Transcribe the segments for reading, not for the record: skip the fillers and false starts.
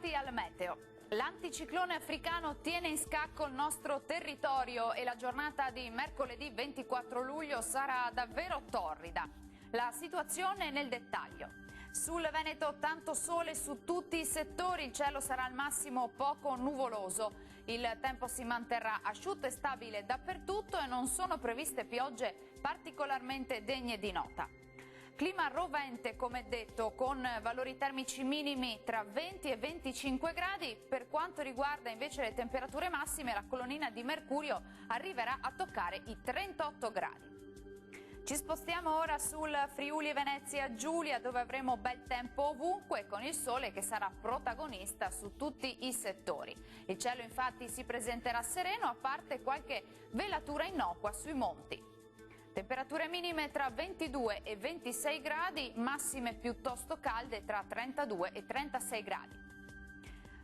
Bentrovati al meteo. L'anticiclone africano tiene in scacco il nostro territorio e la giornata di mercoledì 24 luglio sarà davvero torrida. La situazione nel dettaglio. Sul Veneto tanto sole su tutti i settori, il cielo sarà al massimo poco nuvoloso. Il tempo si manterrà asciutto e stabile dappertutto e non sono previste piogge particolarmente degne di nota. Clima rovente, come detto, con valori termici minimi tra 20 e 25 gradi. Per quanto riguarda invece le temperature massime, la colonnina di mercurio arriverà a toccare i 38 gradi. Ci spostiamo ora sul Friuli Venezia Giulia, dove avremo bel tempo ovunque, con il sole che sarà protagonista su tutti i settori. Il cielo infatti si presenterà sereno, a parte qualche velatura innocua sui monti. Temperature minime tra 22 e 26 gradi, massime piuttosto calde tra 32 e 36 gradi.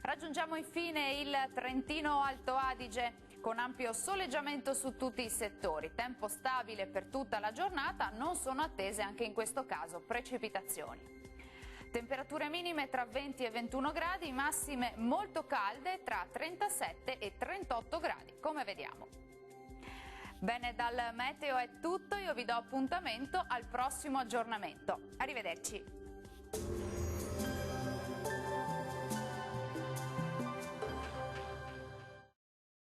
Raggiungiamo infine il Trentino Alto Adige, con ampio soleggiamento su tutti i settori. Tempo stabile per tutta la giornata, non sono attese anche in questo caso precipitazioni. Temperature minime tra 20 e 21 gradi, massime molto calde tra 37 e 38 gradi, come vediamo. Bene, dal meteo è tutto, io vi do appuntamento al prossimo aggiornamento. Arrivederci.